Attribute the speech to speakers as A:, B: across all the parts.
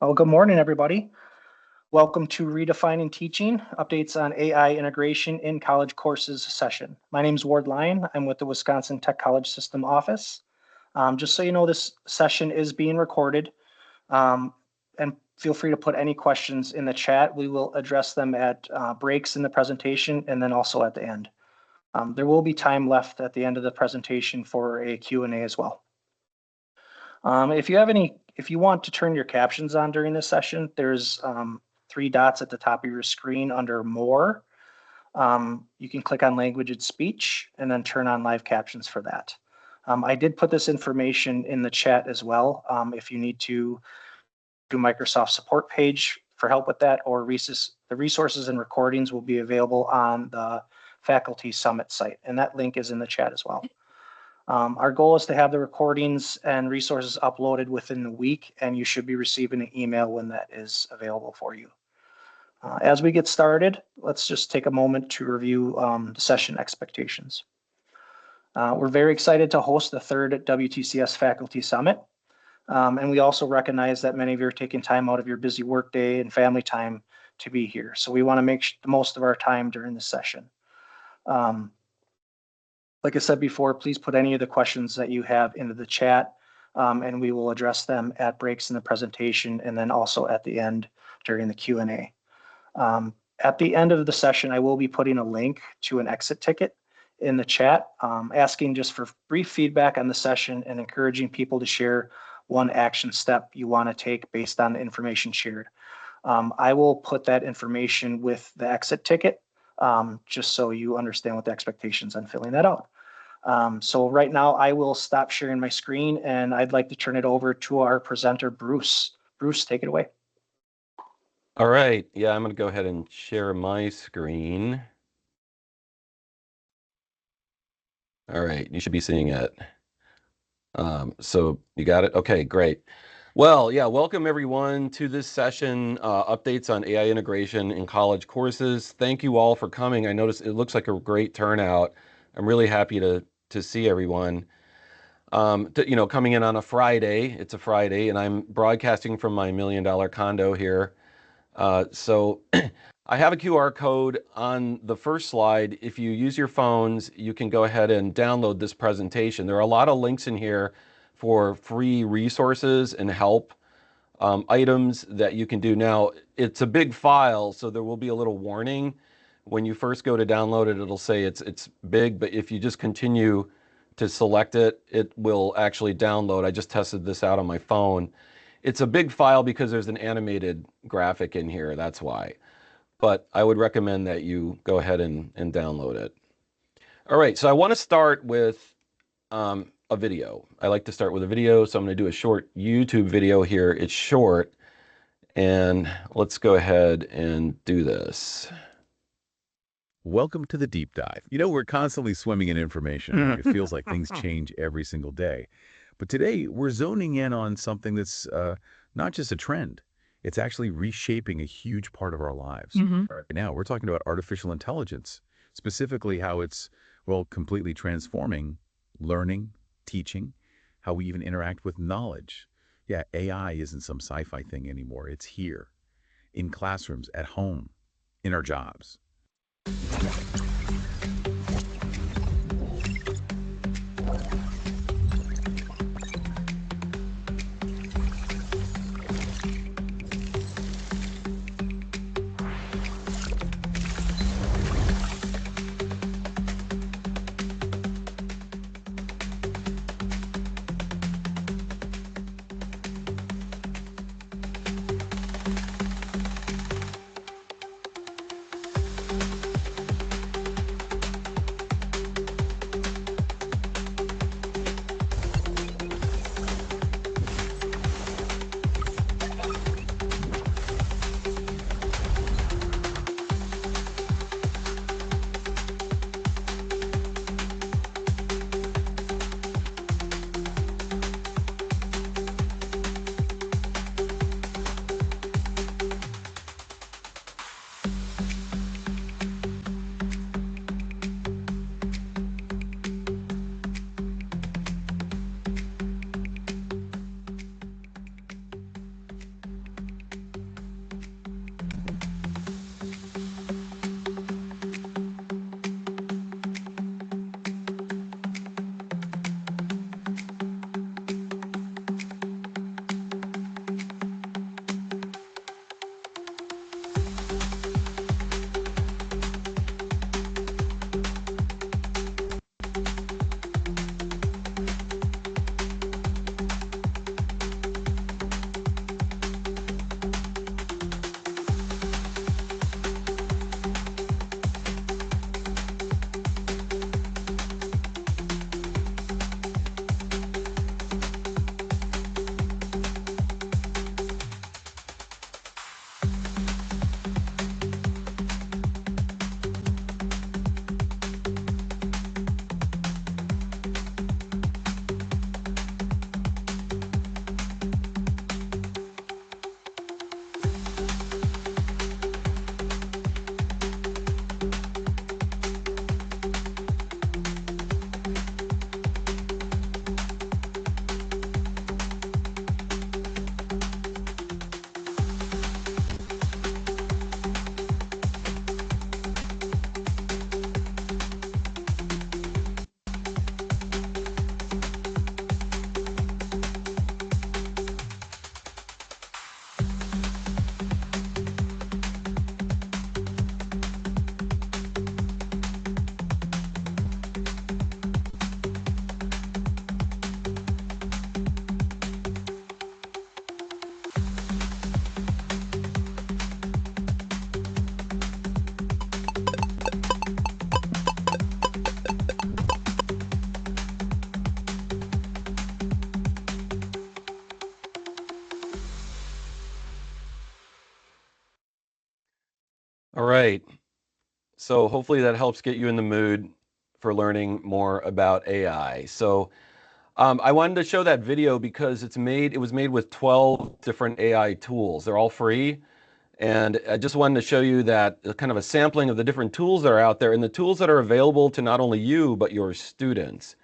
A: Well, good morning, everybody. Welcome to Redefining Teaching, updates on AI integration in college courses session. My name is Ward Lyon. I'm with the Wisconsin Tech College System Office. Just so you know, this session is being recorded, and feel free to put any questions in the chat. We will address them at breaks in the presentation and then also at the end. There will be time left at the end of the presentation for a Q&A as well. If you want to turn your captions on during this session, there's 3 dots at the top of your screen under More. You can click on Language and Speech and then turn on live captions for that. I did put this information in the chat as well. If you need to do Microsoft support page for help with that, or the resources and recordings will be available on the Faculty Summit site, and that link is in the chat as well. Our goal is to have the recordings and resources uploaded within the week, and you should be receiving an email when that is available for you. As we get started, let's just take a moment to review the session expectations. We're very excited to host the 3rd WTCS Faculty Summit, and we also recognize that many of you are taking time out of your busy workday and family time to be here. So we want to make the most of our time during this session. Like I said before, please put any of the questions that you have into the chat, and we will address them at breaks in the presentation and then also at the end during the Q&A. At the end of the session, I will be putting a link to an exit ticket in the chat, asking just for brief feedback on the session and encouraging people to share one action step you want to take based on the information shared. I will put that information with the exit ticket, just so you understand what the expectations on filling that out. So right now I will stop sharing my screen and I'd like to turn it over to our presenter, Bruce. Bruce, take it away.
B: All right. Yeah, I'm going to go ahead and share my screen. All right. You should be seeing it. So you got it? Okay, great. Well, yeah, welcome everyone to this session, updates on AI integration in college courses. Thank you all for coming. I noticed it looks like a great turnout. I'm really happy to see everyone. Coming in on a Friday. It's a Friday, and I'm broadcasting from my $1 million condo here. So I have a QR code on the first slide. If you use your phones, you can go ahead and download this presentation. There are a lot of links in here for free resources and help items that you can do. Now, it's a big file, so there will be a little warning. When you first go to download it, it'll say it's big, but if you just continue to select it, it will actually download. I just tested this out on my phone. It's a big file because there's an animated graphic in here, that's why. But I would recommend that you go ahead and download it. All right, so I want to start with a video. I like to start with a video, so I'm going to do a short YouTube video here. It's short, and let's go ahead and do this.
C: Welcome to the deep dive. You know, we're constantly swimming in information. It feels like things change every single day. But today, we're zoning in on something that's not just a trend. It's actually reshaping a huge part of our lives. Right now, we're talking about artificial intelligence, specifically how it's, well, completely transforming learning, teaching, how we even interact with knowledge. Yeah, AI isn't some sci-fi thing anymore. It's here, in classrooms, at home, in our jobs.
B: All right. So hopefully that helps get you in the mood for learning more about AI. So I wanted to show that video because it was made with 12 different AI tools. They're all free. And I just wanted to show you that kind of a sampling of the different tools that are out there and the tools that are available to not only you, but your students.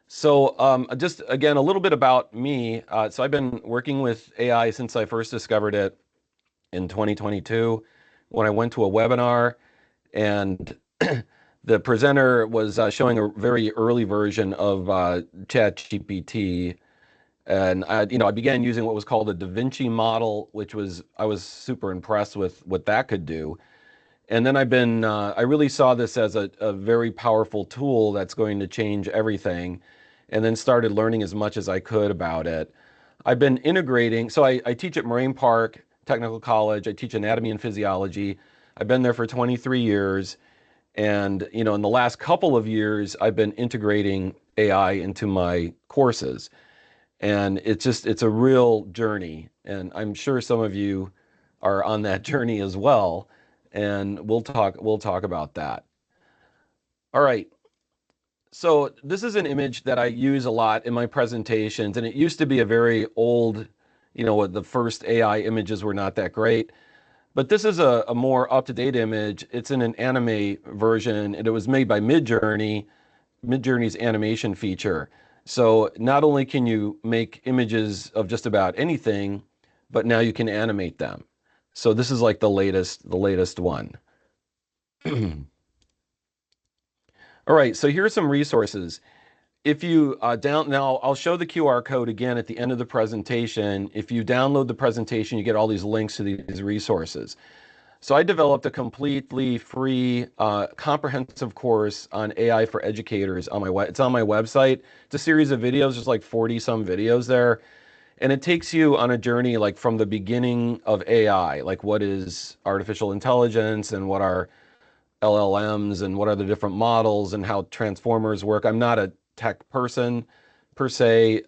B: So just again, a little bit about me. So I've been working with AI since I first discovered it in 2022 when I went to a webinar and the presenter was showing a very early version of ChatGPT. And I began using what was called a Da Vinci model, I was super impressed with what that could do. And then I really saw this as a very powerful tool that's going to change everything, and then started learning as much as I could about it. I've been integrating, so I teach at Moraine Park Technical College. I teach anatomy and physiology. I've been there for 23 years. And, in the last couple of years, I've been integrating AI into my courses. And it's a real journey. And I'm sure some of you are on that journey as well. And we'll talk about that. All right. So this is an image that I use a lot in my presentations, and it used to be a very old, the first AI images were not that great. But this is a more up-to-date image. It's in an anime version, and it was made by Midjourney's animation feature. So not only can you make images of just about anything, but now you can animate them. So this is like the latest one. All right, so here are some resources. If you now I'll show the QR code again at the end of the presentation. If you download the presentation, you get all these links to these resources. So I developed a completely free, comprehensive course on AI for educators it's on my website. It's a series of videos, there's like 40 some videos there. And it takes you on a journey like from the beginning of AI, like what is artificial intelligence and what are LLMs and what are the different models and how transformers work. I'm not a tech person per se,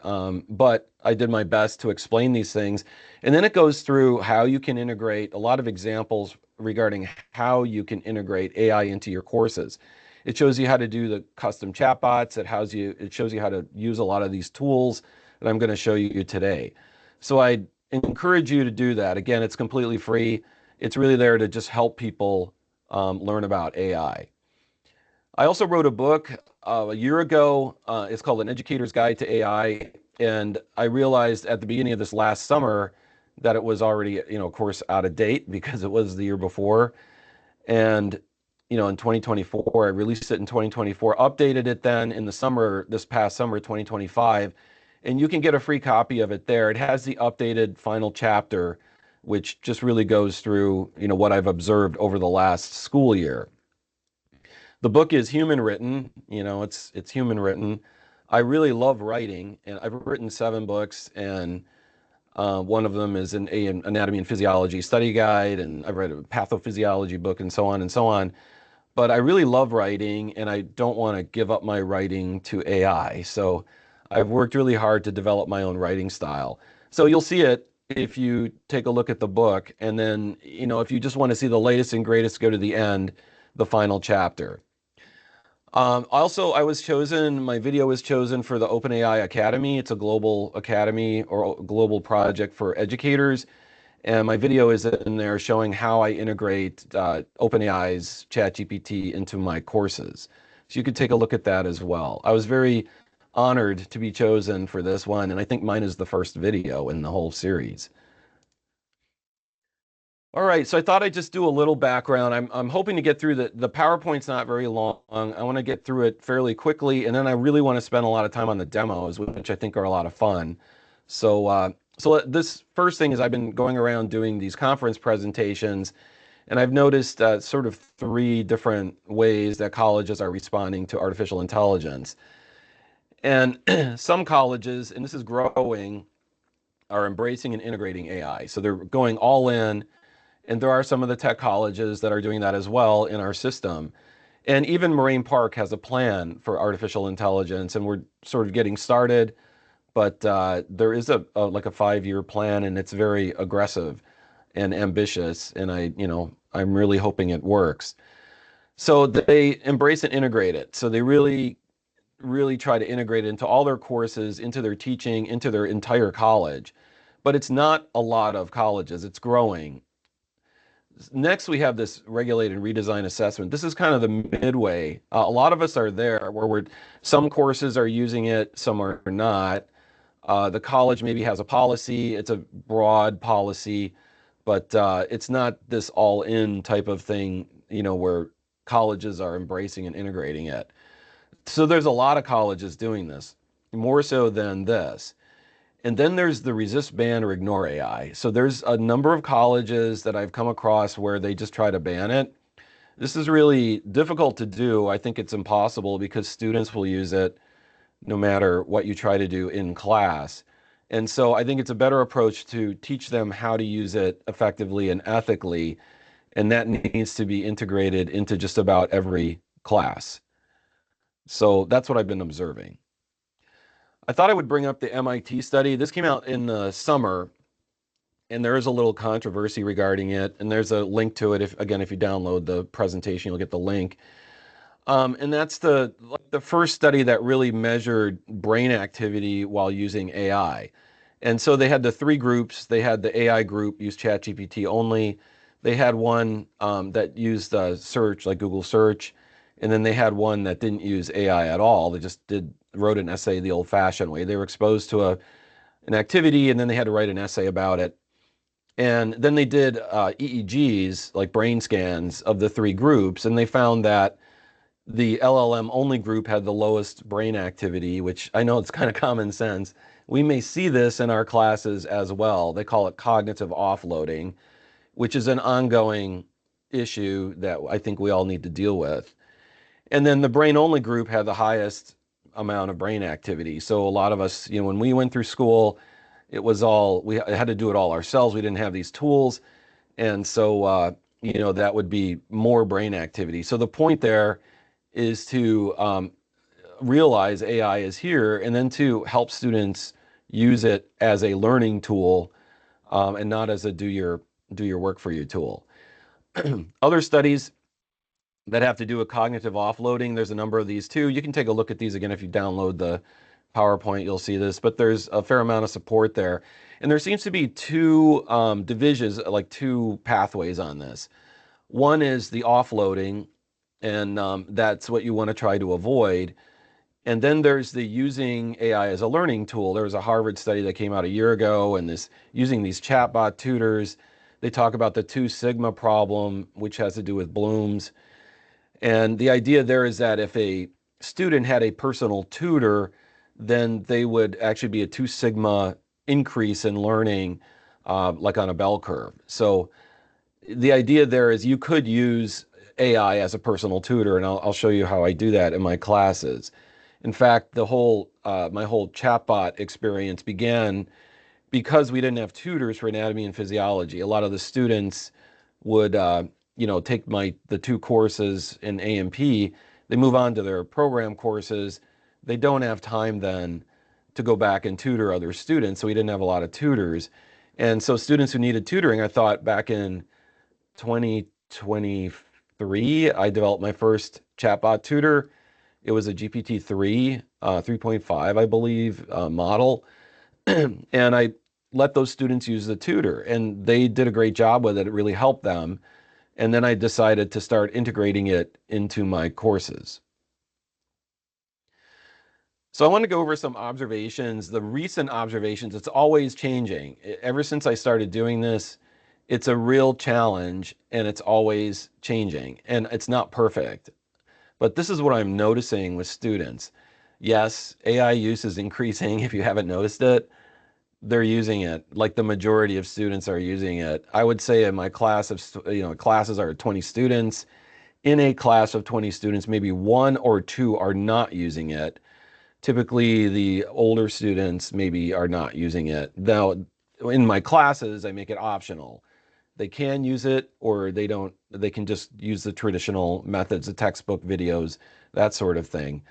B: but I did my best to explain these things. And then it goes through how you can integrate a lot of examples regarding how you can integrate AI into your courses. It shows you how to do the custom chatbots. It shows you how to use a lot of these tools that I'm going to show you today. So I encourage you to do that. Again, it's completely free. It's really there to just help people learn about AI. I also wrote a book a year ago. It's called An Educator's Guide to AI. And I realized at the beginning of this last summer that it was already, of course, out of date because it was the year before. And, in 2024, I released it in 2024, updated it then in the summer, this past summer, 2025. And you can get a free copy of it there. It has the updated final chapter, which just really goes through, what I've observed over the last school year. The book is human written, it's human written. I really love writing, and I've written 7 books, and one of them is an anatomy and physiology study guide, and I've read a pathophysiology book, and so on and so on. But I really love writing, and I don't want to give up my writing to AI. So I've worked really hard to develop my own writing style. So you'll see it if you take a look at the book, and then, if you just want to see the latest and greatest, go to the end, the final chapter. Also, my video was chosen for the OpenAI Academy. It's a global academy or a global project for educators. And my video is in there showing how I integrate OpenAI's ChatGPT into my courses. So you could take a look at that as well. I was very honored to be chosen for this one, and I think mine is the first video in the whole series. All right, so I thought I'd just do a little background. I'm hoping to get through the PowerPoint's not very long. I want to get through it fairly quickly, and then I really want to spend a lot of time on the demos, which I think are a lot of fun. So this first thing is I've been going around doing these conference presentations, and I've noticed sort of 3 different ways that colleges are responding to artificial intelligence. And some colleges, and this is growing, are embracing and integrating AI. So they're going all in. And there are some of the tech colleges that are doing that as well in our system. And even Moraine Park has a plan for artificial intelligence, and we're sort of getting started. But there is like a 5-year plan, and it's very aggressive. and ambitious, and I'm really hoping it works. So they embrace and integrate it. So they really, really try to integrate it into all their courses, into their teaching, into their entire college. But it's not a lot of colleges. It's growing. Next, we have this regulated redesign assessment. This is kind of the midway. A lot of us are there where some courses are using it, some are not. The college maybe has a policy. It's a broad policy, but it's not this all-in type of thing, where colleges are embracing and integrating it. So there's a lot of colleges doing this, more so than this. And then there's the resist, ban, or ignore AI. So there's a number of colleges that I've come across where they just try to ban it. This is really difficult to do. I think it's impossible because students will use it no matter what you try to do in class. And so I think it's a better approach to teach them how to use it effectively and ethically. And that needs to be integrated into just about every class. So that's what I've been observing. I thought I would bring up the MIT study. This came out in the summer, and there is a little controversy regarding it. And there's a link to it. If you download the presentation, you'll get the link. And that's the first study that really measured brain activity while using AI. And so they had the three groups. They had the AI group use ChatGPT only. They had one that used search, like Google search. And then they had one that didn't use AI at all. They just wrote an essay the old-fashioned way. They were exposed to an activity, and then they had to write an essay about it. And then they did EEGs, like brain scans, of the three groups, and they found that the LLM only group had the lowest brain activity, which I know it's kind of common sense. We may see this in our classes as well. They call it cognitive offloading, which is an ongoing issue that I think we all need to deal with. And then the brain only group had the highest amount of brain activity. So a lot of us, when we went through school, we had to do it all ourselves. We didn't have these tools. And so, that would be more brain activity. So the point there is to realize AI is here, and then to help students use it as a learning tool, and not as a do your work for you tool. Other studies that have to do with cognitive offloading, there's a number of these too. You can take a look at these again if you download the PowerPoint, you'll see this, but there's a fair amount of support there. And there seems to be two divisions, like two pathways on this. One is the offloading, and that's what you want to try to avoid. And then there's the using AI as a learning tool. There was a Harvard study that came out a year ago, and using these chatbot tutors. They talk about the 2 sigma problem, which has to do with Bloom's. And the idea there is that if a student had a personal tutor, then they would actually be a 2 sigma increase in learning, like on a bell curve. So the idea there is you could use AI as a personal tutor, and I'll show you how I do that in my classes. In fact, my whole chatbot experience began because we didn't have tutors for anatomy and physiology. A lot of the students would take the 2 courses in A&P, they move on to their program courses. They don't have time then to go back and tutor other students, so we didn't have a lot of tutors. And so students who needed tutoring, I thought back in 2023, I developed my first chatbot tutor. It was a GPT-3, 3.5, I believe, model. And I let those students use the tutor, and they did a great job with it. It really helped them. And then I decided to start integrating it into my courses. So I want to go over some observations, the recent observations. It's always changing. Ever since I started doing this, it's a real challenge, and it's always changing, and it's not perfect. But this is what I'm noticing with students. Yes, AI use is increasing. If you haven't noticed it, they're using it. Like the majority of students are using it. I would say in my class of, classes are 20 students. In a class of 20 students, maybe 1 or 2 are not using it. Typically, the older students maybe are not using it. Now, in my classes, I make it optional. They can use it, or they don't. They can just use the traditional methods, the textbook videos, that sort of thing.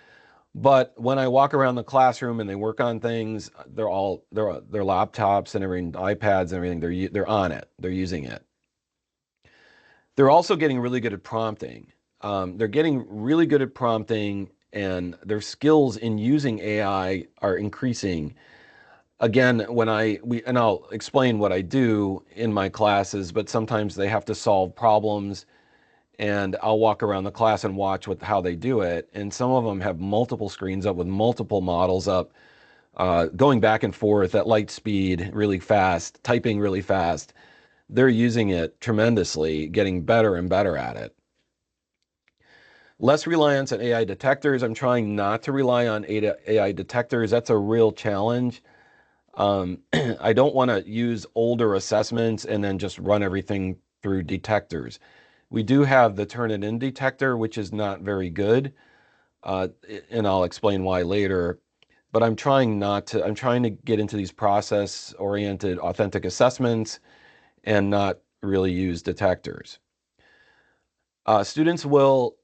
B: But when I walk around the classroom and they work on things, they're their laptops and everything, iPads and everything. They're on it. They're using it. They're also getting really good at prompting. They're getting really good at prompting, and their skills in using AI are increasing. Again, and I'll explain what I do in my classes, but sometimes they have to solve problems, and I'll walk around the class and watch how they do it. And some of them have multiple screens up with multiple models up, going back and forth at light speed, really fast, typing really fast. They're using it tremendously, getting better and better at it. Less reliance on AI detectors. I'm trying not to rely on AI detectors. That's a real challenge. I don't want to use older assessments and then just run everything through detectors. We do have the Turnitin detector, which is not very good, and I'll explain why later. But I'm trying to get into these process-oriented authentic assessments and not really use detectors. Students will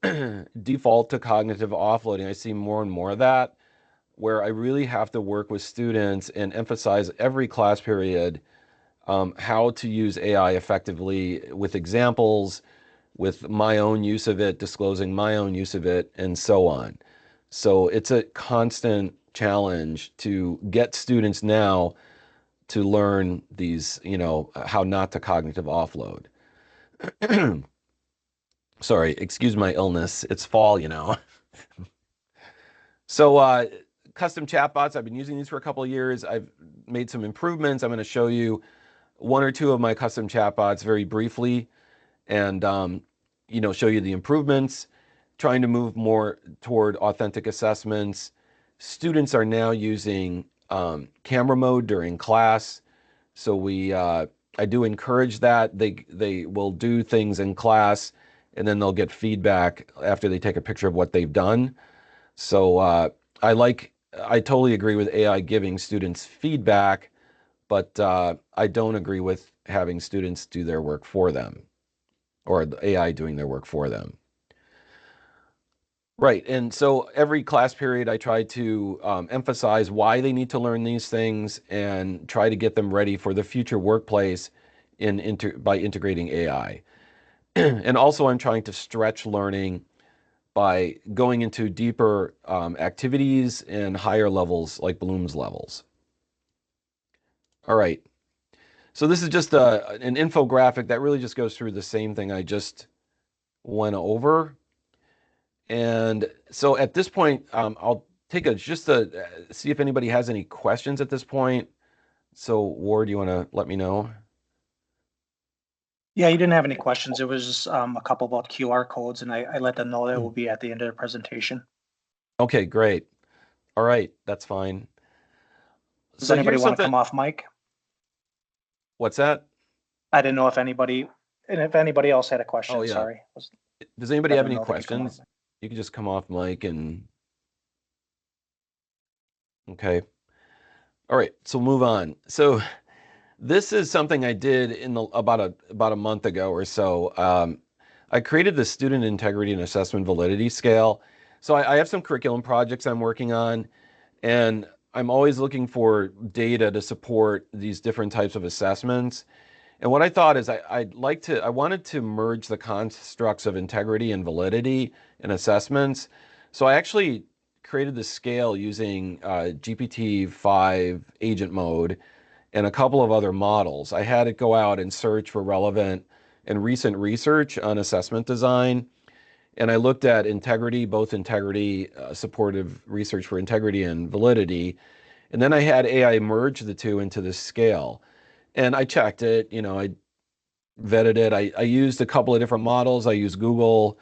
B: default to cognitive offloading. I see more and more of that, where I really have to work with students and emphasize every class period how to use AI effectively with examples, with my own use of it, disclosing my own use of it, and so on. So it's a constant challenge to get students now to learn these, how not to cognitive offload. Sorry, excuse my illness. It's fall. So custom chatbots, I've been using these for a couple of years. I've made some improvements. I'm going to show you one or two of my custom chatbots very briefly and show you the improvements, trying to move more toward authentic assessments. Students are now using camera mode during class. So I do encourage that. They will do things in class and then they'll get feedback after they take a picture of what they've done. So I totally agree with AI giving students feedback, but I don't agree with having students do their work for them or the AI doing their work for them. Right, and so every class period I try to emphasize why they need to learn these things and try to get them ready for the future workplace by integrating AI. And also I'm trying to stretch learning by going into deeper activities and higher levels like Bloom's levels. All right, so this is just an infographic that really just goes through the same thing I just went over. And so at this point, I'll take see if anybody has any questions at this point. So Ward, you want to let me know?
A: Yeah, you didn't have any questions. It was just a couple about QR codes, and I let them know that will be at the end of the presentation.
B: Okay, great. All right, that's fine.
A: Does
B: So
A: anybody
B: here's
A: want to
B: something.
A: come off mic?
B: What's that?
A: I didn't know if anybody else had a question.
B: Oh, yeah.
A: Sorry.
B: Does anybody have any
A: Let them know they can come off
B: questions?
A: mic.
B: You can just come off mic and. Okay. All right, so move on. So this is something I did about a month ago or so. I created the Student Integrity and Assessment Validity Scale. So I have some curriculum projects I'm working on, and I'm always looking for data to support these different types of assessments. And what I thought is I wanted to merge the constructs of integrity and validity in assessments. So I actually created the scale using GPT-5 agent mode and a couple of other models. I had it go out and search for relevant and recent research on assessment design. And I looked at integrity, both integrity, supportive research for integrity and validity. And then I had AI merge the two into this scale. And I checked it, I vetted it. I used a couple of different models. I used Google,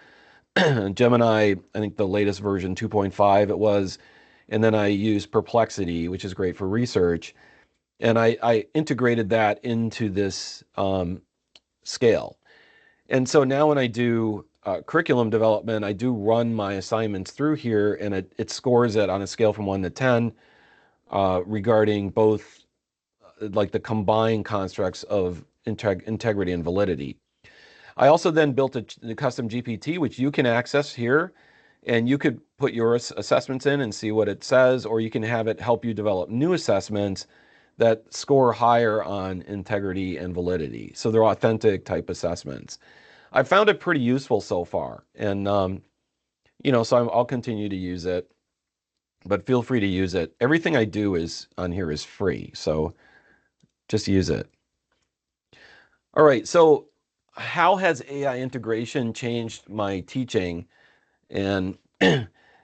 B: Gemini, I think the latest version 2.5 it was. And then I used Perplexity, which is great for research. And I integrated that into this scale. And so now when I do curriculum development, I do run my assignments through here, and it scores it on a scale from 1 to 10 regarding both like the combined constructs of integrity and validity. I also then built a custom GPT, which you can access here. And you could put your assessments in and see what it says, or you can have it help you develop new assessments that score higher on integrity and validity. So they're authentic type assessments. I found it pretty useful so far. And, so I'll continue to use it, but feel free to use it. Everything I do on here is free. So just use it. All right. So how has AI integration changed my teaching? And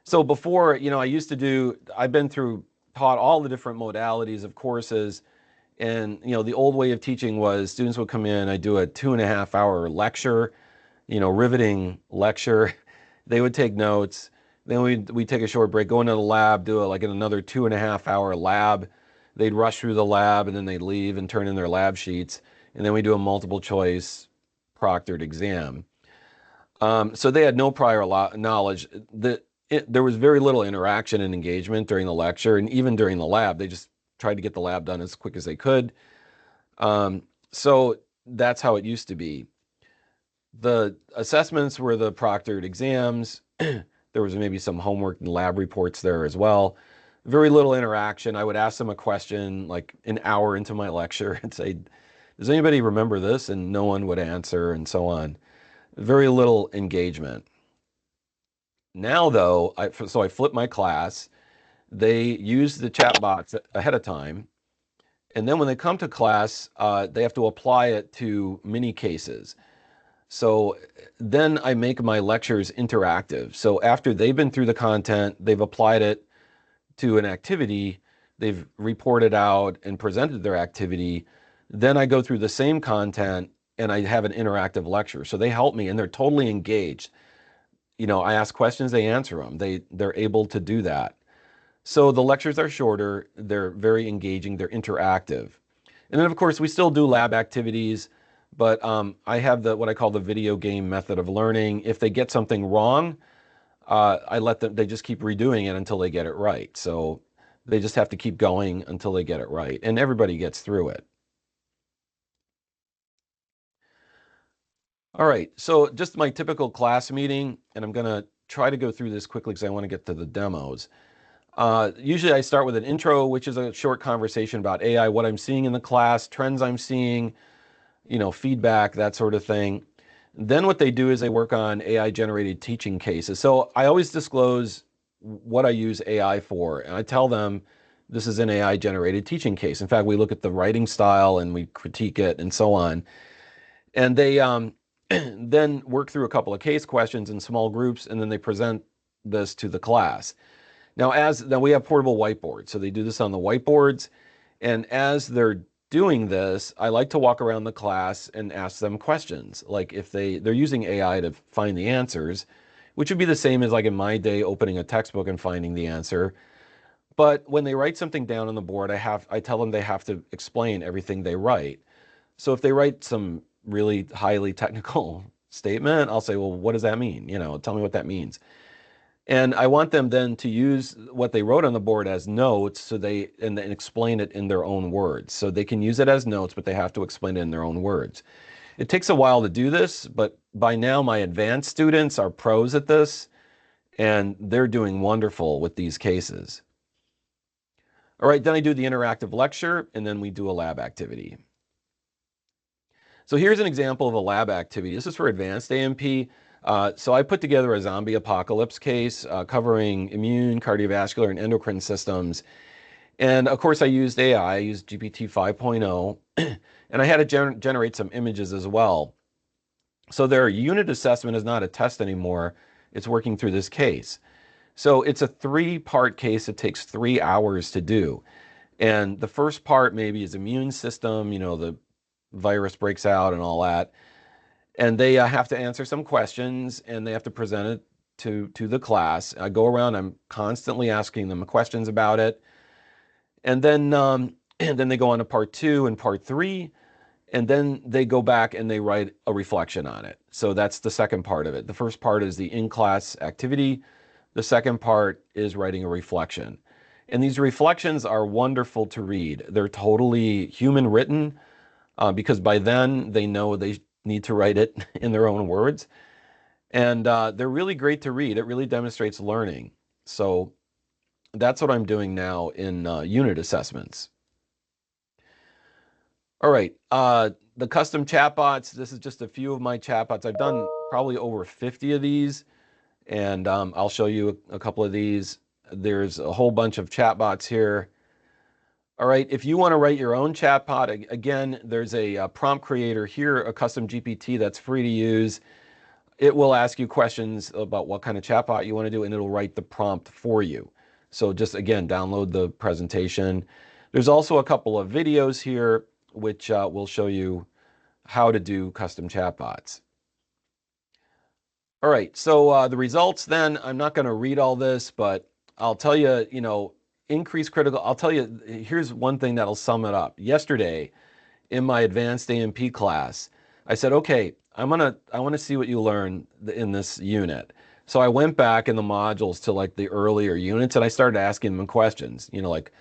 B: so before, I've been taught all the different modalities of courses. And, the old way of teaching was students would come in, I do a 2.5-hour lecture, riveting lecture. They would take notes. Then we'd take a short break, go into the lab, do another 2.5-hour lab. They'd rush through the lab and then they'd leave and turn in their lab sheets. And then we do a multiple choice proctored exam. So they had no prior knowledge. There was very little interaction and engagement during the lecture, and even during the lab, they just tried to get the lab done as quick as they could. So that's how it used to be. The assessments were the proctored exams. There was maybe some homework and lab reports there as well. Very little interaction. I would ask them a question like an hour into my lecture and say, does anybody remember this? And no one would answer, and so on. Very little engagement. Now, though, I flip my class. They use the chat bots ahead of time. And then when they come to class, they have to apply it to mini cases. So then I make my lectures interactive. So after they've been through the content, they've applied it to an activity, they've reported out and presented their activity, then I go through the same content and I have an interactive lecture. So they help me and they're totally engaged. I ask questions, they answer them. They're able to do that. So the lectures are shorter, they're very engaging, they're interactive. And then of course we still do lab activities, but I have what I call the video game method of learning. If they get something wrong, I let them, they just keep redoing it until they get it right. So they just have to keep going until they get it right. And everybody gets through it. All right, so just my typical class meeting, and I'm going to try to go through this quickly because I want to get to the demos. Usually I start with an intro, which is a short conversation about AI, what I'm seeing in the class, trends I'm seeing, feedback, that sort of thing. Then what they do is they work on AI-generated teaching cases. So I always disclose what I use AI for, and I tell them this is an AI-generated teaching case. In fact, we look at the writing style and we critique it and so on. And they then work through a couple of case questions in small groups, and then they present this to the class. Now we have portable whiteboards, so they do this on the whiteboards, and as they're doing this, I like to walk around the class and ask them questions. Like if they're using AI to find the answers, which would be the same as like in my day opening a textbook and finding the answer. But when they write something down on the board, I tell them they have to explain everything they write. So if they write some really highly technical statement, I'll say, well, what does that mean? Tell me what that means. And I want them then to use what they wrote on the board as notes, and then explain it in their own words. So they can use it as notes, but they have to explain it in their own words. It takes a while to do this, but by now my advanced students are pros at this, and they're doing wonderful with these cases. All right, then I do the interactive lecture, and then we do a lab activity. So here's an example of a lab activity. This is for advanced A&P. So I put together a zombie apocalypse case covering immune, cardiovascular, and endocrine systems. And of course, I used AI. I used GPT 5.0. And I had to generate some images as well. So their unit assessment is not a test anymore. It's working through this case. So it's a 3-part case. It takes 3 hours to do. And the first part maybe is immune system, the virus breaks out and all that. And they have to answer some questions and they have to present it to the class. I go around, I'm constantly asking them questions about it. And then they go on to part 2 and part 3. And then they go back and they write a reflection on it. So that's the second part of it. The first part is the in-class activity. The second part is writing a reflection. And these reflections are wonderful to read. They're totally human written because by then they know they need to write it in their own words. And they're really great to read. It really demonstrates learning. So that's what I'm doing now in unit assessments. All right, the custom chatbots. This is just a few of my chatbots. I've done probably over 50 of these, and I'll show you a couple of these. There's a whole bunch of chatbots here. All right, if you want to write your own chatbot, again, there's a prompt creator here, a custom GPT that's free to use. It will ask you questions about what kind of chatbot you want to do, and it'll write the prompt for you. So just, again, download the presentation. There's also a couple of videos here which will show you how to do custom chatbots. All right, so the results then, I'm not going to read all this, but I'll tell you, increase critical, I'll tell you, here's one thing that'll sum it up. Yesterday, in my advanced A&P class, I said, okay, I want to see what you learn in this unit. So I went back in the modules to like the earlier units, and I started asking them questions, like,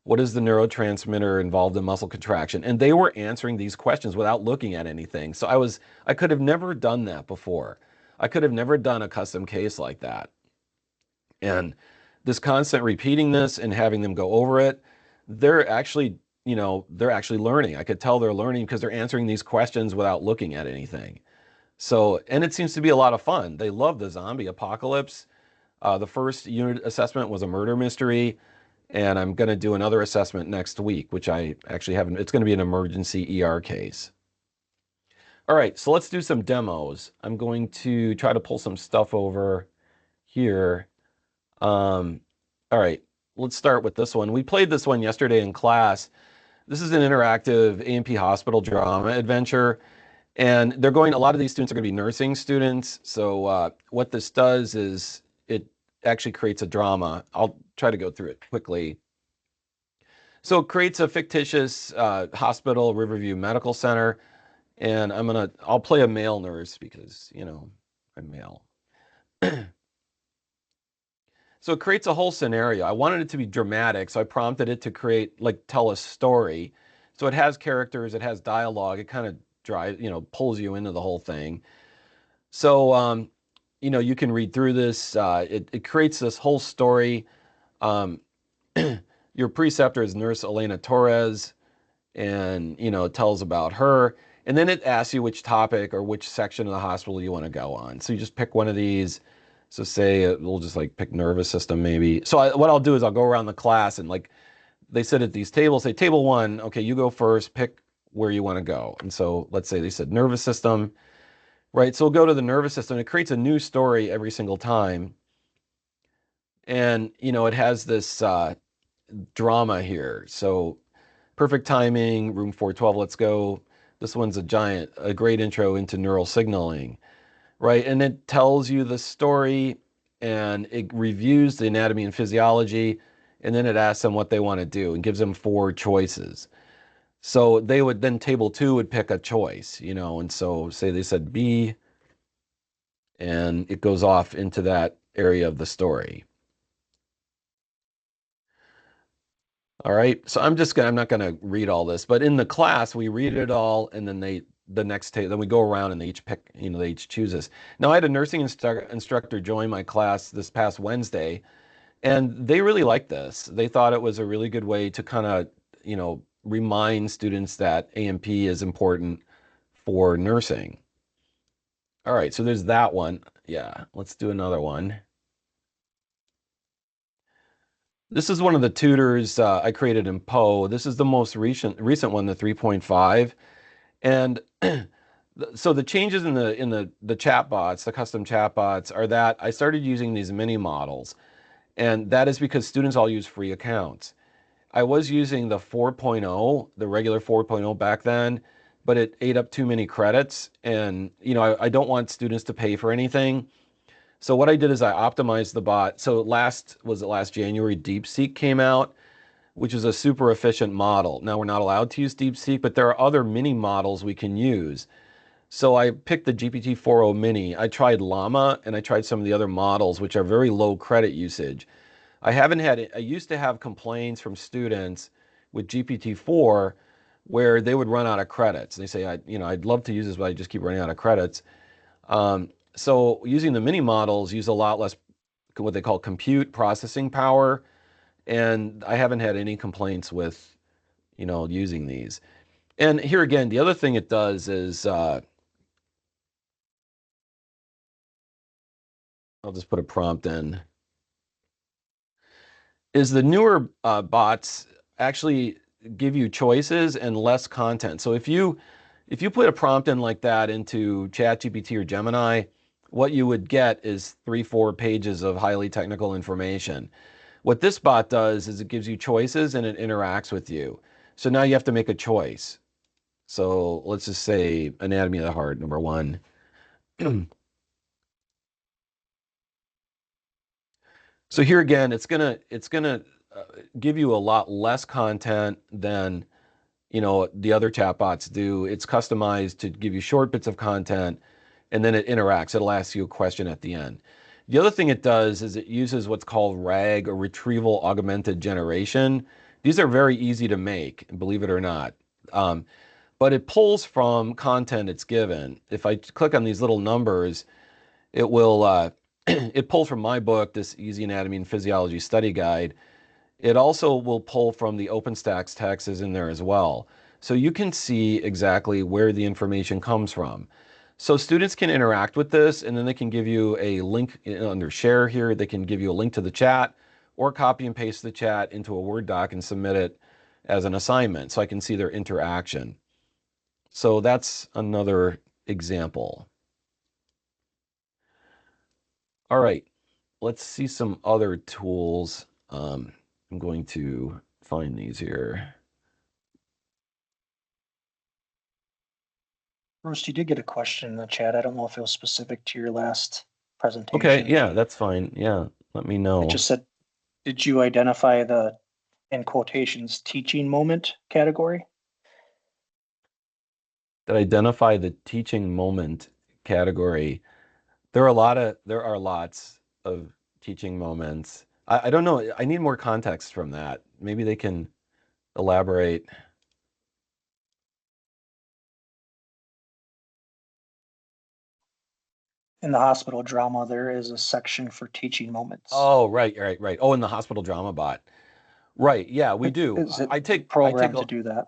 B: what is the neurotransmitter involved in muscle contraction? And they were answering these questions without looking at anything. So I could have never done that before. I could have never done a custom case like that. And this constant repeating this and having them go over it, they're actually learning. I could tell they're learning because they're answering these questions without looking at anything. So, and it seems to be a lot of fun. They love the zombie apocalypse. The first unit assessment was a murder mystery, and I'm going to do another assessment next week, which I actually haven't. It's going to be an emergency ER case. All right, so let's do some demos. I'm going to try to pull some stuff over here. All right, let's start with this one. We played this one yesterday in class. This is an interactive A&P hospital drama adventure, and a lot of these students are going to be nursing students. So what this does is it actually creates a drama. I'll try to go through it quickly. So it creates a fictitious hospital, Riverview Medical Center, and I'll play a male nurse because, I'm male. So it creates a whole scenario. I wanted it to be dramatic, so I prompted it to tell a story. So it has characters, it has dialogue, it kind of pulls you into the whole thing. So, you can read through this. It creates this whole story. Your preceptor is Nurse Elena Torres, and, it tells about her. And then it asks you which topic or which section of the hospital you want to go on. So you just pick one of these. So say we'll just pick nervous system maybe. So what I'll do is I'll go around the class and they sit at these tables, say table 1, okay, you go first, pick where you want to go. And so let's say they said nervous system, right? So we'll go to the nervous system. It creates a new story every single time. And, it has this drama here. So perfect timing, room 412, let's go. This one's a great intro into neural signaling. Right, and it tells you the story, and it reviews the anatomy and physiology, and then it asks them what they want to do and gives them 4 choices. So table 2 would pick a choice, and so say they said B, and it goes off into that area of the story. All right, so I'm not going to read all this, but in the class we read it all, and then then we go around and they each pick, they each choose this. Now I had a nursing instructor join my class this past Wednesday, and they really liked this. They thought it was a really good way to kind of, remind students that A&P is important for nursing. All right, so there's that one. Yeah, let's do another one. This is one of the tutors I created in Poe. This is the most recent one, the 3.5. And so the changes in the chatbots, the custom chatbots, are that I started using these mini models. And that is because students all use free accounts. I was using the 4.0, the regular 4.0 back then, but it ate up too many credits. And, I don't want students to pay for anything. So what I did is I optimized the bot. So last January, DeepSeek came out, which is a super efficient model. Now we're not allowed to use DeepSeek, but there are other mini models we can use. So I picked the GPT-4o Mini. I tried Llama, and I tried some of the other models, which are very low credit usage. I used to have complaints from students with GPT-4 where they would run out of credits. They say, I'd love to use this, but I just keep running out of credits. So using the mini models use a lot less what they call compute processing power, and I haven't had any complaints with, using these. And here again, the other thing it does is, I'll just put a prompt in, is the newer bots actually give you choices and less content. So if you put a prompt in like that into ChatGPT or Gemini, what you would get is 3-4 pages of highly technical information. What this bot does is it gives you choices and it interacts with you. So now you have to make a choice. So let's just say anatomy of the heart, number 1. So here again, it's gonna give you a lot less content than the other chatbots do. It's customized to give you short bits of content, and then it interacts. It'll ask you a question at the end. The other thing it does is it uses what's called RAG, or retrieval augmented generation. These are very easy to make, believe it or not. But it pulls from content it's given. If I click on these little numbers, it will it pulls from my book, this Easy Anatomy and Physiology Study Guide. It also will pull from the OpenStax text is in there as well. So you can see exactly where the information comes from. So students can interact with this, and then they can give you a link under share here. They can give you a link to the chat, or copy and paste the chat into a Word doc and submit it as an assignment so I can see their interaction. So that's another example. All right, let's see some other tools. I'm going to find these here.
A: Bruce, you did get a question in the chat. I don't know if it was specific to your last presentation.
B: Okay, yeah, that's fine. Yeah, let me know.
A: It just said, did you identify the, in quotations, teaching moment category?
B: That identify the teaching moment category. There are lots of teaching moments. I don't know. I need more context from that. Maybe they can elaborate.
A: In the hospital drama, there is a section for teaching moments.
B: Oh, right. Oh, in the hospital drama bot. Right. Yeah, we do.
A: Is it
B: I take
A: programmed to do that?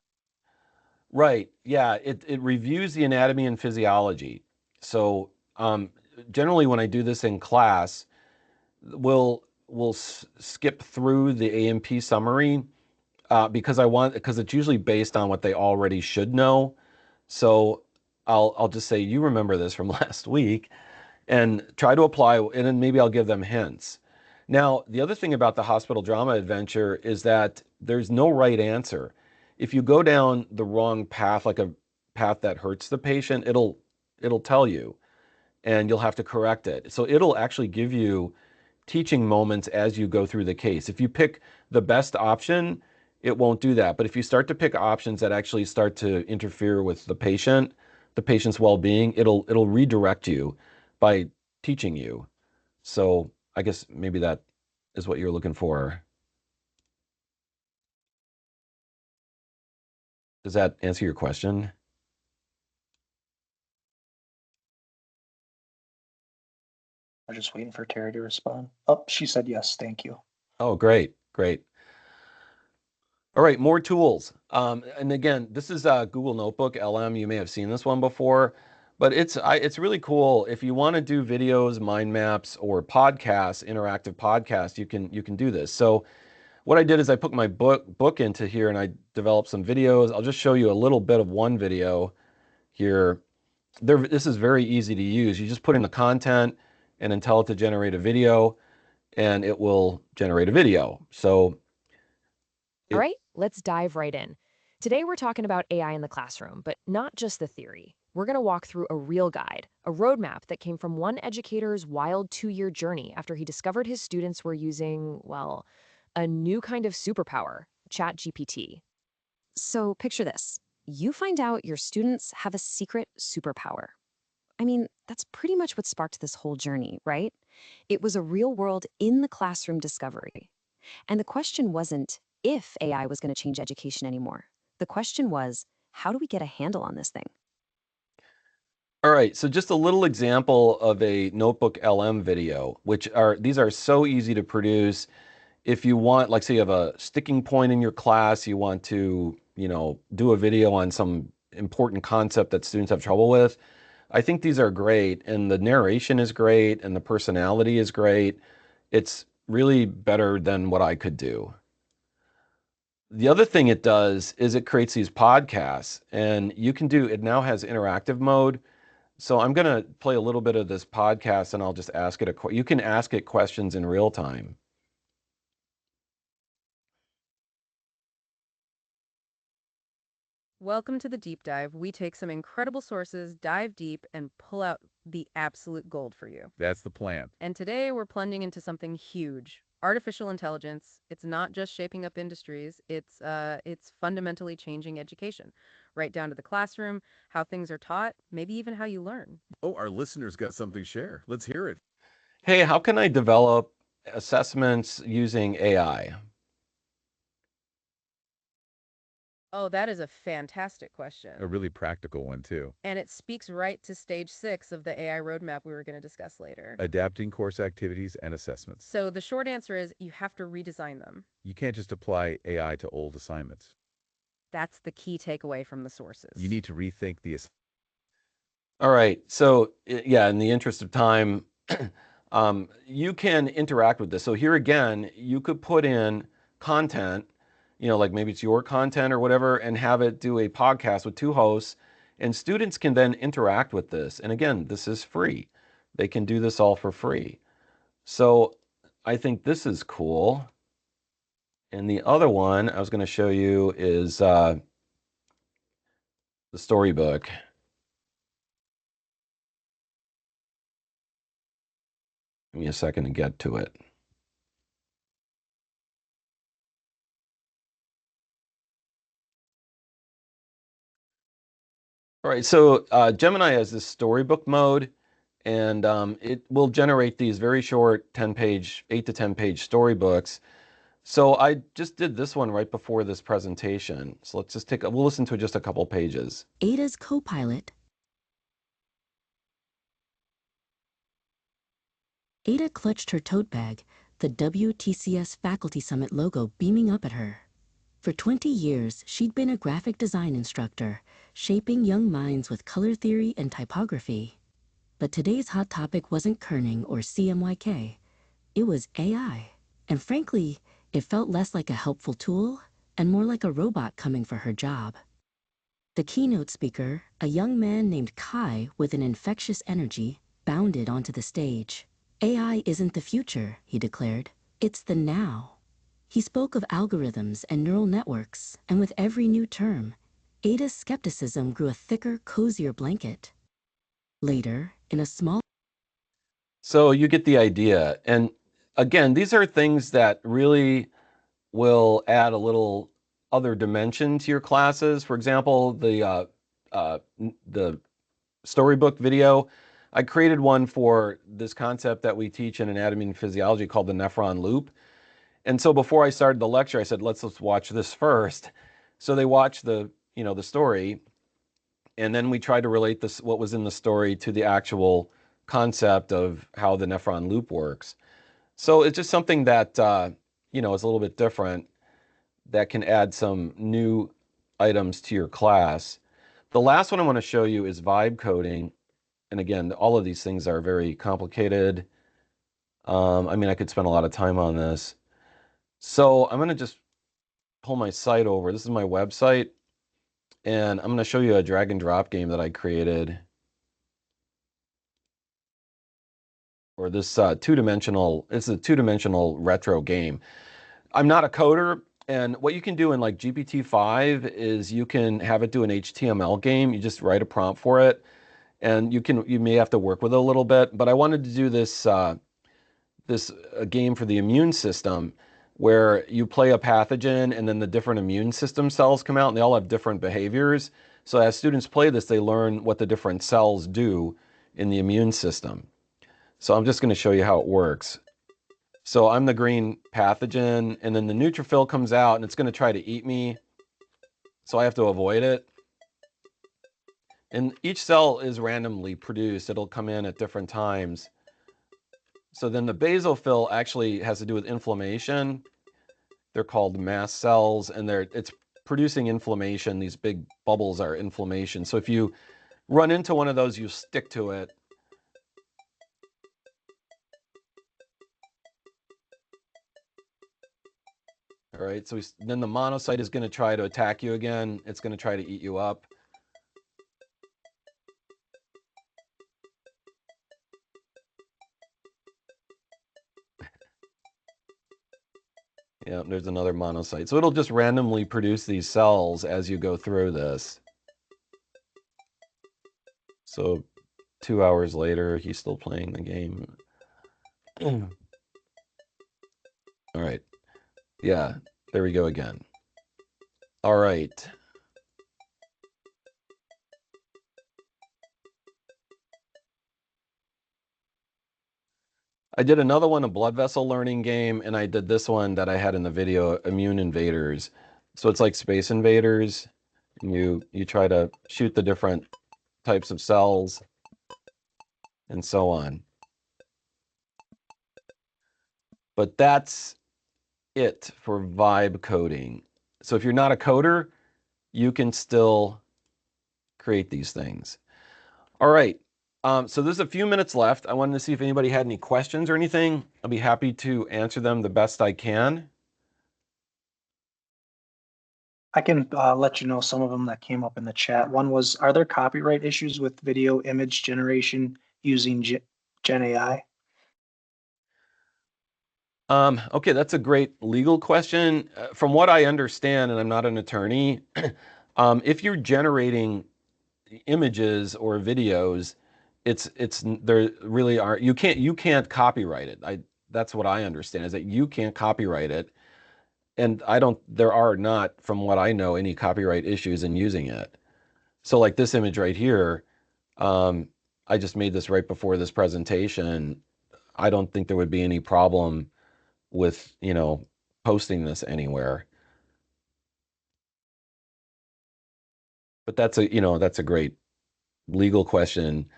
B: Right. Yeah. It reviews the anatomy and physiology. So generally, when I do this in class, we'll skip through the A&P summary because it's usually based on what they already should know. So I'll just say, you remember this from last week, and try to apply, and then maybe I'll give them hints. Now, the other thing about the hospital drama adventure is that there's no right answer. If you go down the wrong path, like a path that hurts the patient, it'll tell you, and you'll have to correct it. So it'll actually give you teaching moments as you go through the case. If you pick the best option, it won't do that. But if you start to pick options that actually start to interfere with the patient's well-being, it'll redirect you by teaching you. So I guess maybe that is what you're looking for. Does that answer your question?
A: I'm just waiting for Terry to respond. Oh, she said yes, thank you.
B: Oh, great. All right, more tools. And again, this is Google Notebook LM. You may have seen this one before, but it's really cool. If you want to do videos, mind maps, or podcasts, interactive podcasts, you can do this. So what I did is I put my book into here, and I developed some videos. I'll just show you a little bit of one video here. This is very easy to use. You just put in the content and then tell it to generate a video, and it will generate a video. So
D: all right, let's dive right in. Today we're talking about AI in the classroom, but not just the theory. We're going to walk through a real guide, a roadmap that came from one educator's wild 2-year journey after he discovered his students were using, well, a new kind of superpower, ChatGPT.
E: So picture this. You find out your students have a secret superpower. I mean, that's pretty much what sparked this whole journey, right? It was a real-world, in-the-classroom discovery. And the question wasn't if AI was going to change education anymore. The question was, how do we get a handle on this thing?
B: All right, so just a little example of a notebook LM video, these are so easy to produce. If you want, like say you have a sticking point in your class, you want to, do a video on some important concept that students have trouble with. I think these are great, and the narration is great, and the personality is great. It's really better than what I could do. The other thing it does is it creates these podcasts, and it now has interactive mode. So I'm going to play a little bit of this podcast, and I'll just ask it you can ask it questions in real time.
F: Welcome to the deep dive. We take some incredible sources, dive deep, and pull out the absolute gold for you.
C: That's the plan.
F: And today we're plunging into something huge. Artificial intelligence. It's not just shaping up industries, it's fundamentally changing education, right down to the classroom, how things are taught, maybe even how you learn.
C: Oh, our listeners got something to share. Let's hear it.
B: Hey, how can I develop assessments using AI?
F: Oh, that is a fantastic question.
C: A really practical one, too.
F: And it speaks right to stage 6 of the AI roadmap we were going to discuss later.
C: Adapting course activities and assessments.
F: So the short answer is you have to redesign them.
C: You can't just apply AI to old assignments.
F: That's the key takeaway from the sources.
C: You need to rethink the
B: All right, so yeah, in the interest of time, you can interact with this. So here again, you could put in content, like maybe it's your content or whatever, and have it do a podcast with 2 hosts, and students can then interact with this. And again, this is free. They can do this all for free. So I think this is cool. And the other one I was going to show you is the storybook. Give me a second to get to it. All right, so Gemini has this storybook mode, and it will generate these very short 8 to 10 page storybooks. So I just did this one right before this presentation. So let's just we'll listen to just a couple pages.
G: Ada's co-pilot. Ada clutched her tote bag, the WTCS Faculty Summit logo beaming up at her. For 20 years, she'd been a graphic design instructor, shaping young minds with color theory and typography. But today's hot topic wasn't kerning or CMYK. It was AI. And frankly, it felt less like a helpful tool and more like a robot coming for her job. The keynote speaker, a young man named Kai with an infectious energy, bounded onto the stage. AI isn't the future, he declared. It's the now. He spoke of algorithms and neural networks, and with every new term, Ada's skepticism grew a thicker, cozier blanket. Later, in a small...
B: So you get the idea. And again, these are things that really will add a little other dimension to your classes. For example, the storybook video, I created one for this concept that we teach in anatomy and physiology called the nephron loop. And so before I started the lecture, I said, let's watch this first. So they watched the story, and then we tried to relate what was in the story to the actual concept of how the nephron loop works. So it's just something that, is a little bit different, that can add some new items to your class. The last one I want to show you is vibe coding. And again, all of these things are very complicated. I could spend a lot of time on this. So I'm going to just pull my site over. This is my website. And I'm going to show you a drag and drop game that I created. Or this it's a two-dimensional retro game. I'm not a coder. And what you can do in like GPT-5 is you can have it do an HTML game. You just write a prompt for it. And you may have to work with it a little bit. But I wanted to do this game for the immune system, where you play a pathogen and then the different immune system cells come out and they all have different behaviors. So as students play this, they learn what the different cells do in the immune system. So I'm just going to show you how it works. So I'm the green pathogen, and then the neutrophil comes out and it's going to try to eat me. So I have to avoid it. And each cell is randomly produced. It'll come in at different times. So then the basophil actually has to do with inflammation. They're called mast cells, and it's producing inflammation. These big bubbles are inflammation. So if you run into one of those, you stick to it. All right, so then the monocyte is going to try to attack you again. It's going to try to eat you up. Yeah, there's another monocyte. So it'll just randomly produce these cells as you go through this. So 2 hours later, he's still playing the game. All right. Yeah, there we go again. All right. I did another one, a blood vessel learning game, and I did this one that I had in the video, Immune Invaders. So it's like Space Invaders. And you try to shoot the different types of cells and so on. But that's it for vibe coding. So if you're not a coder, you can still create these things. All right. So there's a few minutes left. I wanted to see if anybody had any questions or anything. I'll be happy to answer them the best I can.
A: I can let you know some of them that came up in the chat. One was, are there copyright issues with video image generation using Gen AI?
B: Okay, that's a great legal question. From what I understand, and I'm not an attorney, if you're generating images or videos, it's there really are you can't copyright it. That's what I understand, is that you can't copyright it, and there are not, from what I know, any copyright issues in using it. So like this image right here, I just made this right before this presentation. I don't think there would be any problem with, posting this anywhere. But that's a great legal question.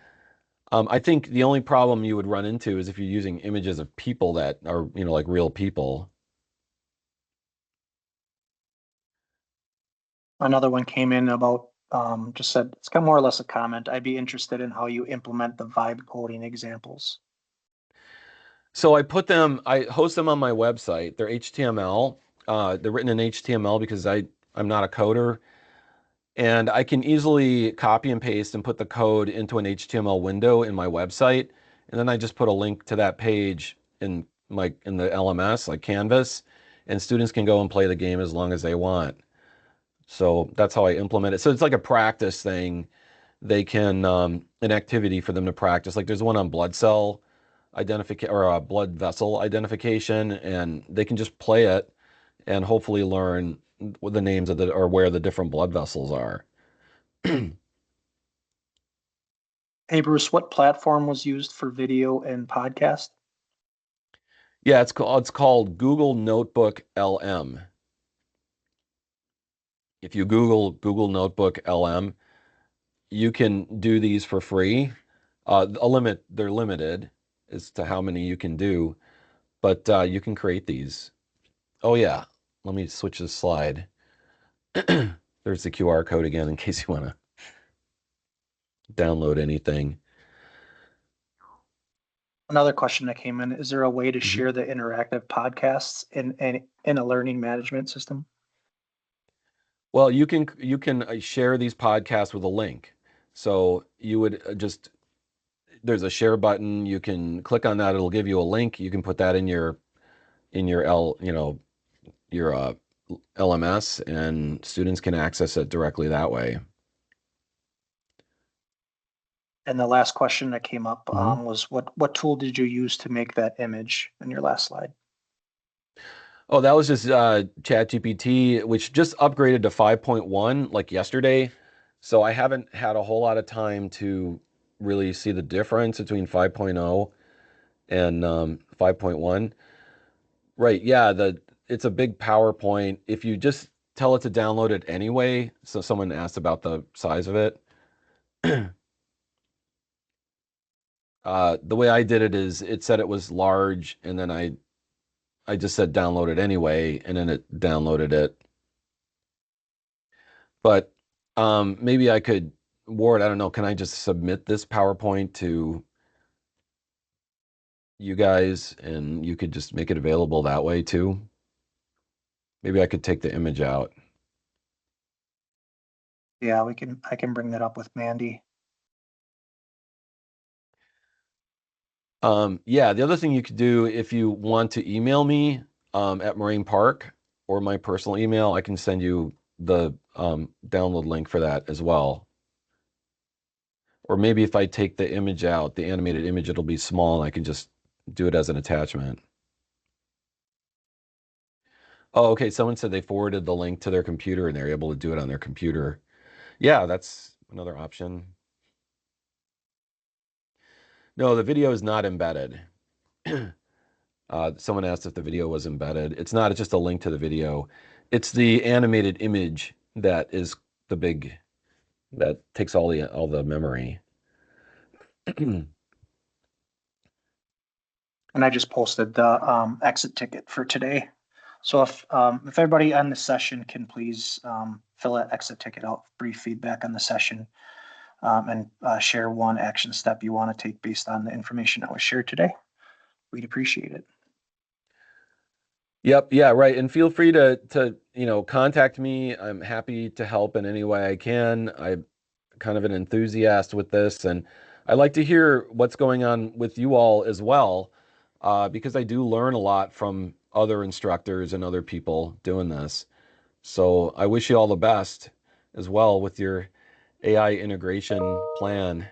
B: I think the only problem you would run into is if you're using images of people that are, like real people.
A: Another one came in about, just said, it's kind of more or less a comment. I'd be interested in how you implement the vibe coding examples.
B: So I host them on my website. They're HTML. They're written in HTML because I'm not a coder. And I can easily copy and paste and put the code into an HTML window in my website. And then I just put a link to that page in the LMS, like Canvas, and students can go and play the game as long as they want. So that's how I implement it. So it's like a practice thing. They can, an activity for them to practice. Like there's one on blood cell identification or blood vessel identification, and they can just play it and hopefully learn what the names of or where the different blood vessels are.
A: Hey, Bruce, what platform was used for video and podcast?
B: Yeah, it's called Google Notebook LM. If you Google Notebook LM, you can do these for free. They're limited as to how many you can do, but you can create these. Oh yeah, let me switch this slide. There's the QR code again in case you want to download anything.
A: Another question that came in, is there a way to share the interactive podcasts in a learning management system?
B: Well, you can share these podcasts with a link. So you would there's a share button. You can click on that. It'll give you a link. You can put that in your LMS, and students can access it directly that way.
A: And the last question that came up was, what tool did you use to make that image in your last slide?
B: Oh, that was just ChatGPT, which just upgraded to 5.1 like yesterday. So I haven't had a whole lot of time to really see the difference between 5.0 and 5.1. Right, yeah, it's a big PowerPoint. If you just tell it to download it anyway, so someone asked about the size of it. The way I did it is it said it was large, and then I just said download it anyway, and then it downloaded it. But maybe I could, Ward, I don't know, can I just submit this PowerPoint to you guys and you could just make it available that way too? Maybe I could take the image out.
A: Yeah, I can bring that up with Mandy.
B: Yeah, the other thing you could do if you want to email me at Moraine Park or my personal email, I can send you the download link for that as well. Or maybe if I take the image out, the animated image, it'll be small and I can just do it as an attachment. Oh, okay. Someone said they forwarded the link to their computer and they're able to do it on their computer. Yeah, that's another option. No, the video is not embedded. Someone asked if the video was embedded. It's not, it's just a link to the video. It's the animated image that is the big, that takes all the memory.
A: And I just posted the exit ticket for today. So if everybody on the session can please fill that exit ticket out, brief feedback on the session, and share one action step you want to take based on the information that was shared today, we'd appreciate it.
B: Yep. Yeah. Right. And feel free to contact me. I'm happy to help in any way I can. I'm kind of an enthusiast with this, and I like to hear what's going on with you all as well, because I do learn a lot from other instructors and other people doing this. So I wish you all the best as well with your AI integration plan.